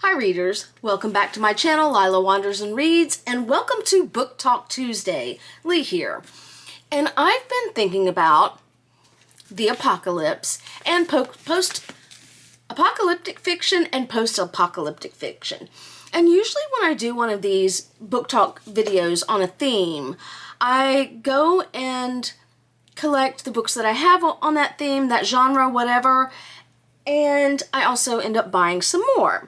Hi readers, welcome back to my channel, Lila Wanders and Reads, and welcome to Book Talk Tuesday. Lee here. And I've been thinking about the apocalypse and post-apocalyptic fiction and post-apocalyptic fiction. And usually when I do one of these book talk videos on a theme, I go and collect the books that I have on that theme, that genre, whatever, and I also end up buying some more.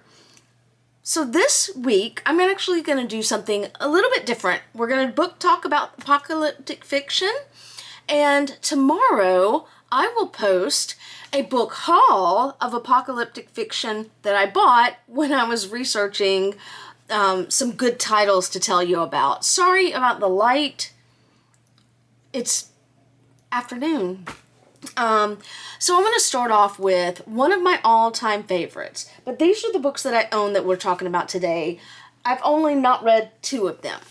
So this week, I'm actually going to do something a little bit different. We're going to book talk about apocalyptic fiction, and tomorrow I will post a book haul of apocalyptic fiction that I bought when I was researching some good titles to tell you about. Sorry about the light. It's afternoon. So I'm going to start off with one of my all-time favorites, but these are the books that I own that we're talking about today. I've only not read two of them.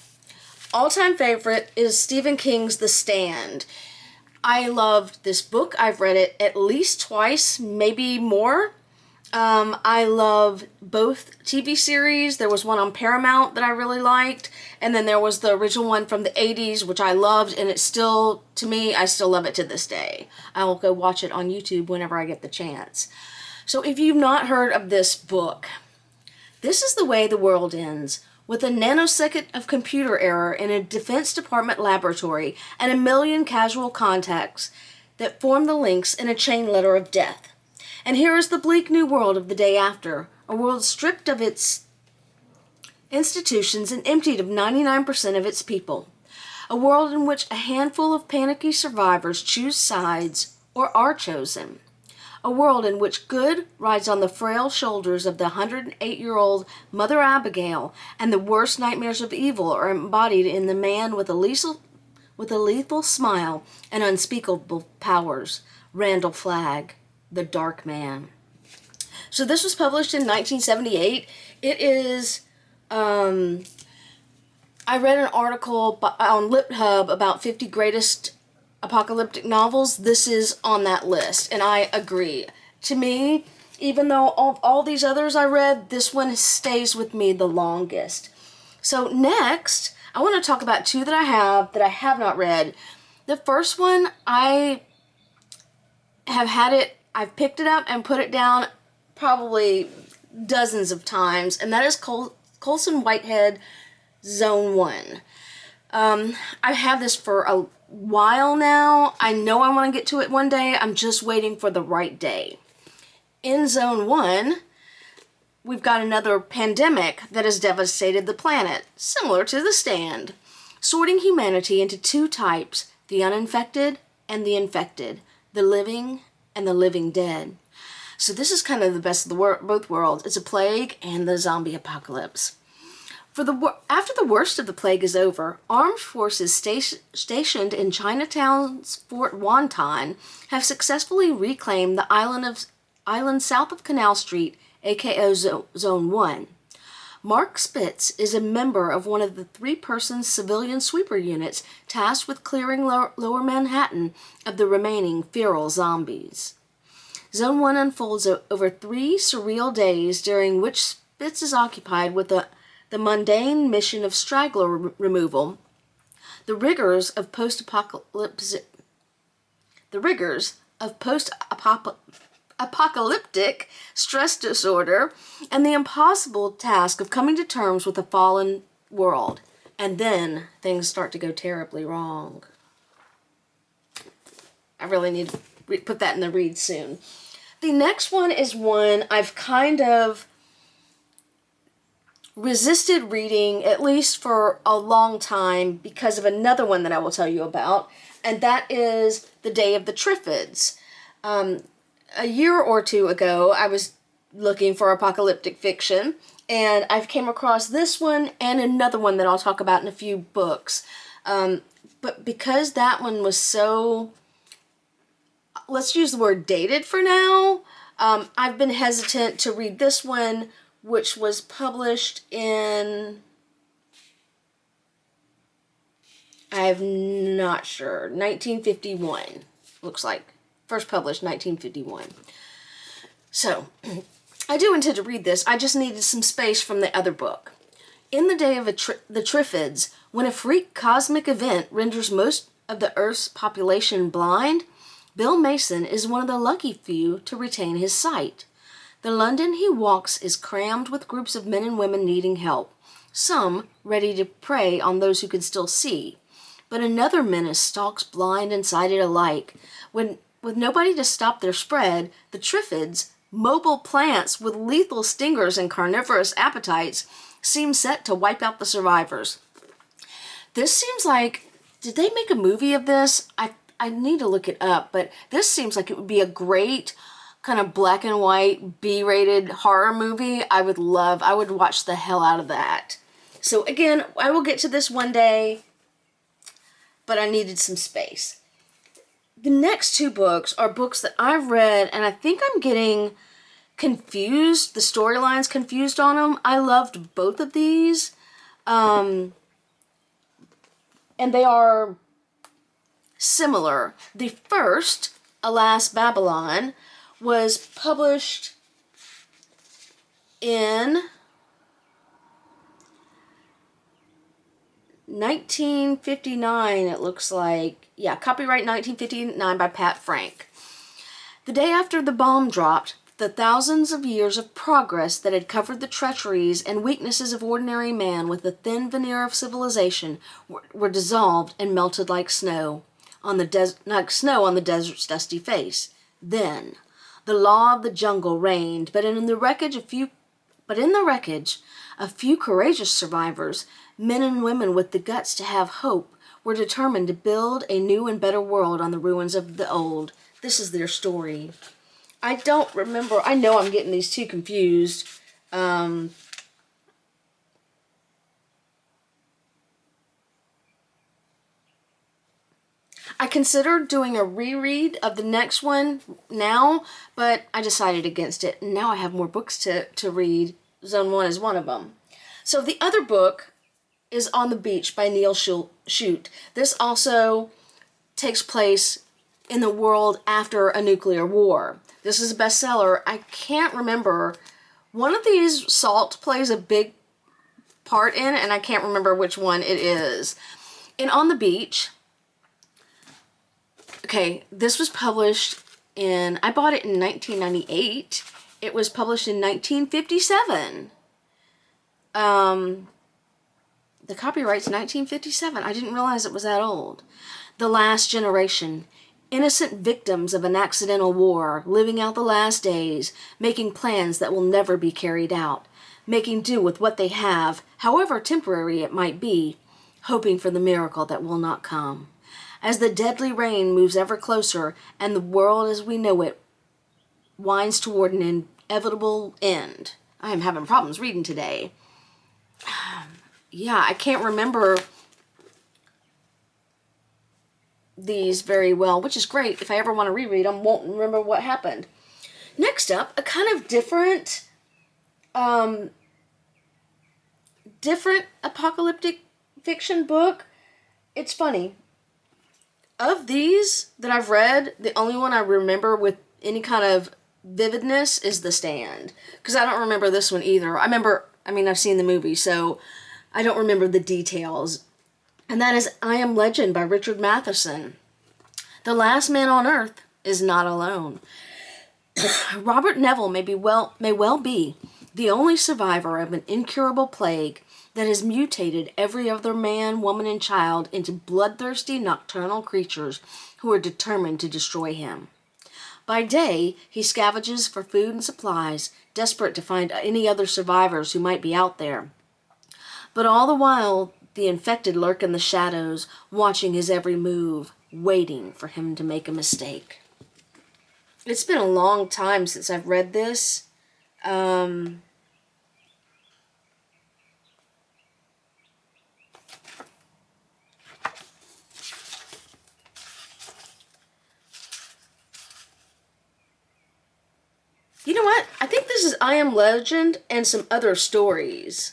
All-time favorite is Stephen King's The Stand. I loved this book. I've read it at least twice, maybe more. I love both TV series. There was one on Paramount that I really liked, and then there was the original one from the 80s, which I loved, and it's still, to me, I still love it to this day. I will go watch it on YouTube whenever I get the chance. So if you've not heard of this book, this is the way the world ends, with a nanosecond of computer error in a Defense Department laboratory and a million casual contacts that form the links in a chain letter of death. And here is the bleak new world of the day after, a world stripped of its institutions and emptied of 99% of its people. A world in which a handful of panicky survivors choose sides or are chosen. A world in which good rides on the frail shoulders of the 108-year-old Mother Abigail, and the worst nightmares of evil are embodied in the man with a lethal smile and unspeakable powers, Randall Flagg, the Dark Man. So this was published in 1978. It is, I read an article on LitHub about 50 greatest apocalyptic novels. This is on that list, and I agree. To me, even though all these others I read, this one stays with me the longest. So next, I want to talk about two that I have not read. The first one, I have had it, I've picked it up and put it down probably dozens of times, and that is Coleson Whitehead, Zone 1. I've had this for a while now. I know I want to get to it one day. I'm just waiting for the right day. In Zone 1, we've got another pandemic that has devastated the planet, similar to The Stand, sorting humanity into two types, the uninfected and the infected, the living and the living dead. So this is kind of the best of both worlds. It's a plague and the zombie apocalypse. After the worst of the plague is over, armed forces stationed in Chinatown's Fort Wonton have successfully reclaimed the island south of Canal Street, aka Zone 1. Mark Spitz is a member of one of the three-person civilian sweeper units tasked with clearing lower Manhattan of the remaining feral zombies. Zone 1 unfolds over 3 surreal days, during which Spitz is occupied with the mundane mission of straggler removal, the rigors of post-apocalyptic stress disorder, and the impossible task of coming to terms with a fallen world. And then things start to go terribly wrong. I really need to put that in the read soon. The next one is one I've kind of resisted reading, at least for a long time, because of another one that I will tell you about, and that is The Day of the Triffids. A year or two ago, I was looking for apocalyptic fiction, and I've came across this one and another one that I'll talk about in a few books. But because that one was so, let's use the word dated for now, I've been hesitant to read this one, which was published in, I'm not sure, 1951, looks like. First published 1951. So, I do intend to read this. I just needed some space from the other book. In the day of the Triffids, when a freak cosmic event renders most of the Earth's population blind, Bill Mason is one of the lucky few to retain his sight. The London he walks is crammed with groups of men and women needing help, some ready to prey on those who can still see. But another menace stalks blind and sighted alike. With nobody to stop their spread, the Triffids, mobile plants with lethal stingers and carnivorous appetites, seem set to wipe out the survivors. This seems like, did they make a movie of this? I need to look it up, but this seems like it would be a great kind of black and white B-rated horror movie. I would watch the hell out of that. So again, I will get to this one day, but I needed some space. The next two books are books that I've read, and I think I'm getting confused, the storylines confused on them. I loved both of these. And they are similar. The first, Alas, Babylon, was published in 1959, it looks like. Yeah, copyright 1959 by Pat Frank. The day after the bomb dropped, the thousands of years of progress that had covered the treacheries and weaknesses of ordinary man with a thin veneer of civilization were dissolved and melted like snow on the desert's dusty face. Then the law of the jungle reigned, but in the wreckage a few courageous survivors, men and women with the guts to have hope, were determined to build a new and better world on the ruins of the old. This is their story. I don't remember. I know I'm getting these two confused. I considered doing a reread of the next one now, but I decided against it. Now I have more books to read. Zone 1 is one of them. So the other book is On the Beach by Nevil Shute. This also takes place in the world after a nuclear war. This is a bestseller. I can't remember. One of these Salt plays a big part in, and I can't remember which one it is. In On the Beach, okay, this was published in, I bought it in 1998. It was published in 1957. The copyright's 1957. I didn't realize it was that old. The Last Generation. Innocent victims of an accidental war, living out the last days, making plans that will never be carried out, making do with what they have, however temporary it might be, hoping for the miracle that will not come. As the deadly rain moves ever closer and the world as we know it winds toward an inevitable end. I am having problems reading today. Yeah, I can't remember these very well, which is great. If I ever want to reread them, won't remember what happened. Next up, a kind of different apocalyptic fiction book. It's funny. Of these that I've read, the only one I remember with any kind of vividness is The Stand. Because I don't remember this one either. I've seen the movie, so I don't remember the details. And that is I Am Legend by Richard Matheson. The last man on earth is not alone. Robert Nevil may well be the only survivor of an incurable plague that has mutated every other man, woman, and child into bloodthirsty nocturnal creatures who are determined to destroy him. By day, he scavenges for food and supplies, desperate to find any other survivors who might be out there. But all the while, the infected lurk in the shadows, watching his every move, waiting for him to make a mistake. It's been a long time since I've read this. You know what? I think this is I Am Legend and some other stories.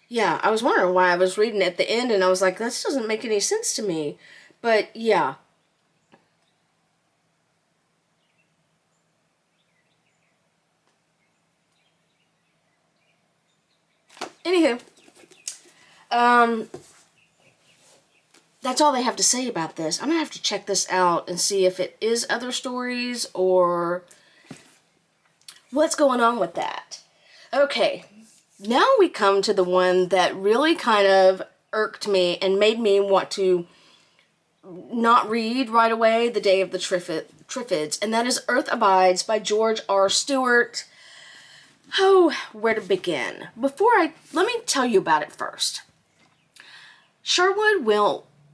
Yeah, I was wondering why I was reading at the end and I was like, this doesn't make any sense to me. But yeah. Anywho, that's all they have to say about this. I'm gonna have to check this out and see if it is other stories or what's going on with that. Okay, now we come to the one that really kind of irked me and made me want to not read right away, The Day of the Triffids, and that is Earth Abides by George R. Stewart. Oh, where to begin? Let me tell you about it first. Sherwood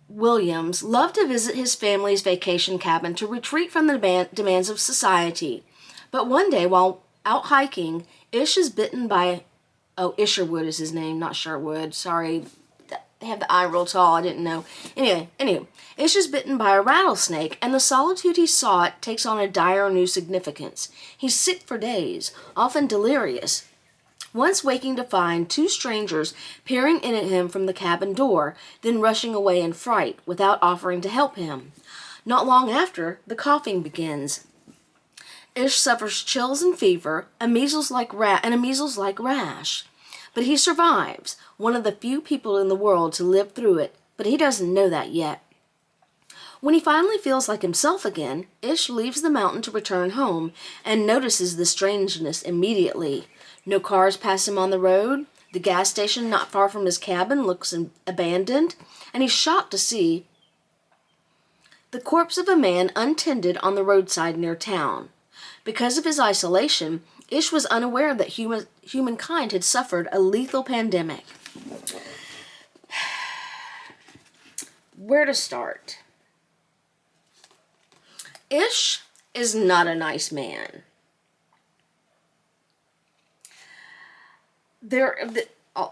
Williams loved to visit his family's vacation cabin to retreat from the demands of society. But one day, while out hiking, Ish is bitten by... Oh, Isherwood is his name, not Sherwood. Sorry, they have the I real tall, I didn't know. Anyway, Ish is bitten by a rattlesnake, and the solitude he sought takes on a dire new significance. He's sick for days, often delirious, once waking to find two strangers peering in at him from the cabin door, then rushing away in fright without offering to help him. Not long after, the coughing begins. Ish suffers chills and fever, a measles-like rash. But he survives, one of the few people in the world to live through it, but he doesn't know that yet. When he finally feels like himself again, Ish leaves the mountain to return home and notices the strangeness immediately. No cars pass him on the road, the gas station not far from his cabin looks abandoned, and he's shocked to see the corpse of a man untended on the roadside near town. Because of his isolation, Ish was unaware that humankind had suffered a lethal pandemic. Where to start? Ish is not a nice man.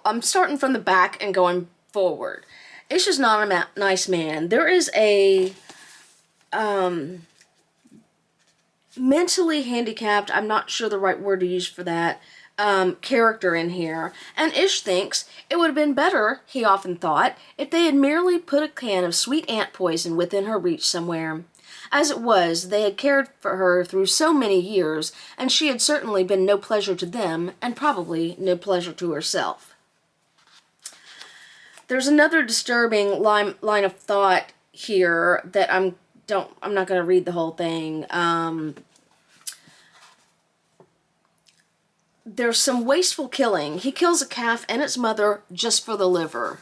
I'm starting from the back and going forward. Ish is not a nice man. There is a mentally handicapped, I'm not sure the right word to use for that, character in here. And Ish thinks it would have been better, he often thought, if they had merely put a can of sweet ant poison within her reach somewhere. As it was, they had cared for her through so many years, and she had certainly been no pleasure to them, and probably no pleasure to herself. There's another disturbing line of thought here that I'm not going to read the whole thing. There's some wasteful killing. He kills a calf and its mother just for the liver.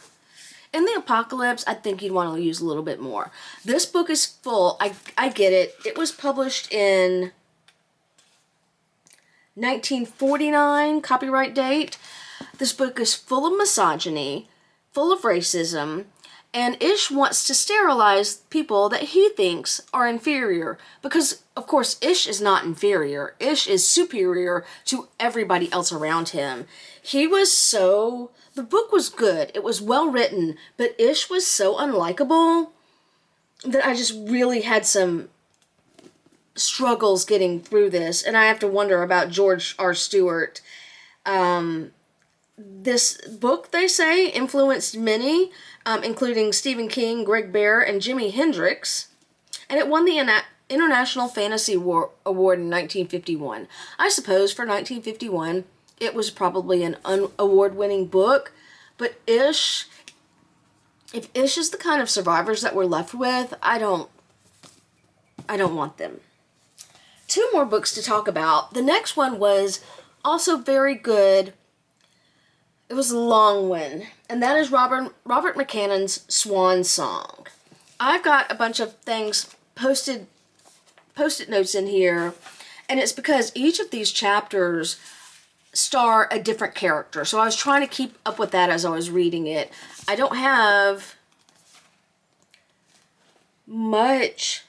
In the apocalypse, I think you'd want to use a little bit more. This book is full. I get it. It was published in 1949, copyright date. This book is full of misogyny, full of racism, and Ish wants to sterilize people that he thinks are inferior. Because, of course, Ish is not inferior. Ish is superior to everybody else around him. The book was good. It was well written. But Ish was so unlikable that I just really had some struggles getting through this. And I have to wonder about George R. Stewart. This book, they say, influenced many, including Stephen King, Greg Bear, and Jimi Hendrix. And it won the International Fantasy Award in 1951. I suppose for 1951, it was probably an award-winning book. But if Ish is the kind of survivors that we're left with, I don't want them. Two more books to talk about. The next one was also very good. It was a long one, and that is Robert McCannon's Swan Song. I've got a bunch of things post-it notes in here, and it's because each of these chapters star a different character. So I was trying to keep up with that as I was reading it. I don't have much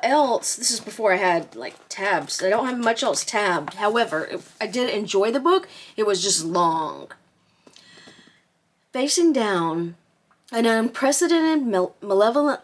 else. This is before I had like tabs. I don't have much else tabbed. However, I did enjoy the book. It was just long. Facing down an unprecedented malevolent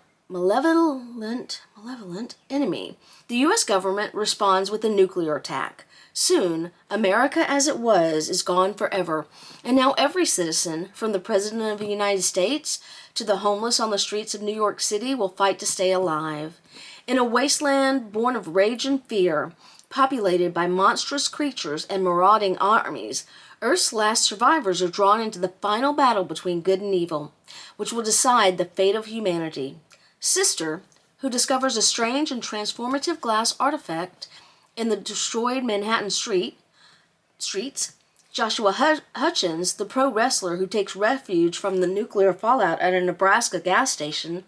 enemy, the U.S. government responds with a nuclear attack. Soon, America as it was is gone forever, and now every citizen, from the President of the United States to the homeless on the streets of New York City, will fight to stay alive. In a wasteland born of rage and fear, populated by monstrous creatures and marauding armies, Earth's last survivors are drawn into the final battle between good and evil, which will decide the fate of humanity. Sister, who discovers a strange and transformative glass artifact in the destroyed Manhattan streets, Joshua Hutchins, the pro wrestler who takes refuge from the nuclear fallout at a Nebraska gas station,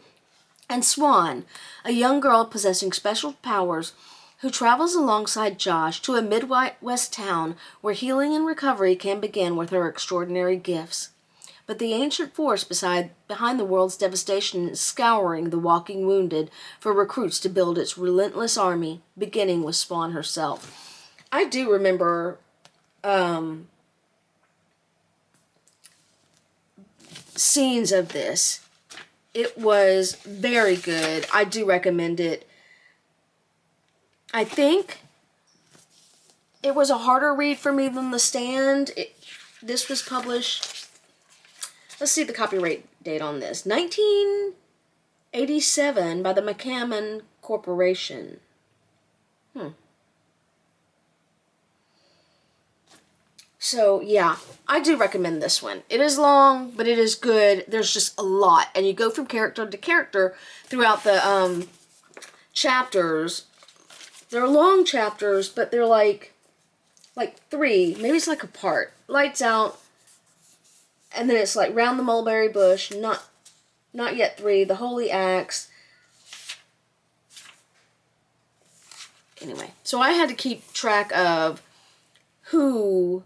and Swan, a young girl possessing special powers who travels alongside Josh to a Midwest town where healing and recovery can begin with her extraordinary gifts. But the ancient force behind the world's devastation is scouring the walking wounded for recruits to build its relentless army, beginning with Swan herself. I do remember scenes of this. It was very good. I do recommend it. I think it was a harder read for me than The Stand. This was published, let's see the copyright date on this, 1987 by the McCammon Corporation. So, yeah, I do recommend this one. It is long, but it is good. There's just a lot. And you go from character to character throughout the chapters. They're long chapters, but they're like 3. Maybe it's like a part. Lights out. And then it's like Round the Mulberry Bush. Not Yet 3. The Holy Axe. Anyway, so I had to keep track of who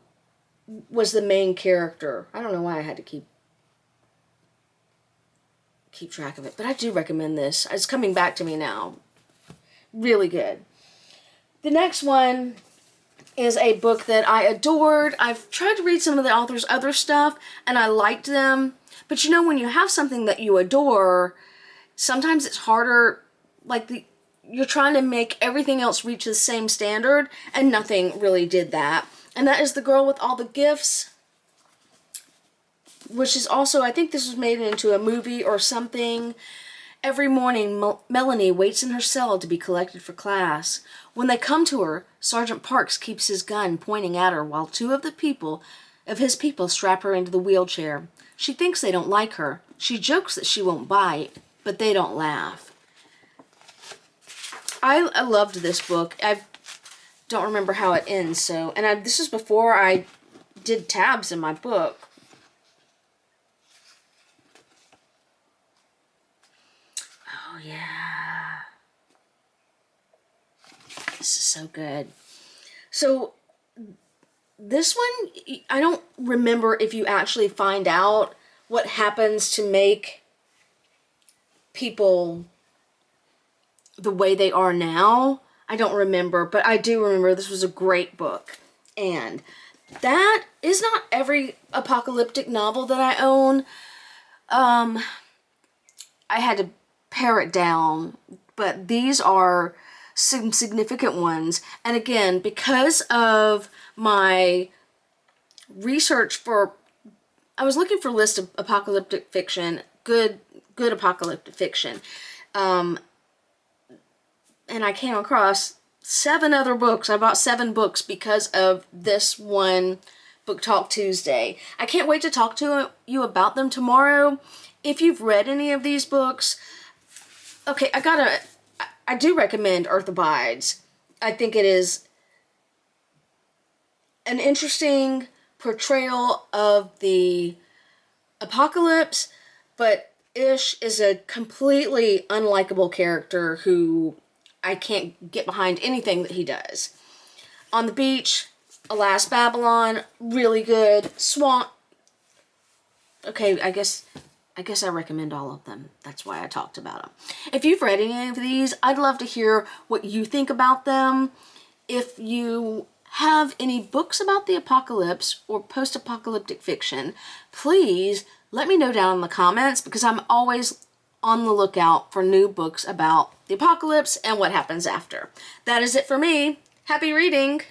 was the main character. I don't know why I had to keep track of it, but I do recommend this. It's coming back to me now. Really good. The next one is a book that I adored. I've tried to read some of the author's other stuff, and I liked them. But you know, when you have something that you adore, sometimes it's harder, you're trying to make everything else reach the same standard, and nothing really did that. And that is The Girl with All the Gifts, which is also, I think this was made into a movie or something. Every morning, Melanie waits in her cell to be collected for class. When they come to her, Sergeant Parks keeps his gun pointing at her while 2 of his people strap her into the wheelchair. She thinks they don't like her. She jokes that she won't bite, but they don't laugh. I loved this book. I don't remember how it ends, this is before I did tabs in my book. Oh, yeah. This is so good. So, this one, I don't remember if you actually find out what happens to make people the way they are now. I don't remember, but I do remember this was a great book. And that is not every apocalyptic novel that I own. I had to pare it down, but these are some significant ones. And again, because of my research I was looking for a list of apocalyptic fiction, good apocalyptic fiction. And I came across 7 other books. I bought 7 books because of this one Book Talk Tuesday. I can't wait to talk to you about them tomorrow. If you've read any of these books, okay, I do recommend Earth Abides. I think it is an interesting portrayal of the apocalypse, but Ish is a completely unlikable character who I can't get behind anything that he does. On the Beach, Alas Babylon, really good. Swan. Okay, I guess I recommend all of them. That's why I talked about them. If you've read any of these, I'd love to hear what you think about them. If you have any books about the apocalypse or post-apocalyptic fiction, please let me know down in the comments, because I'm always on the lookout for new books about the apocalypse and what happens after. That is it for me. Happy reading!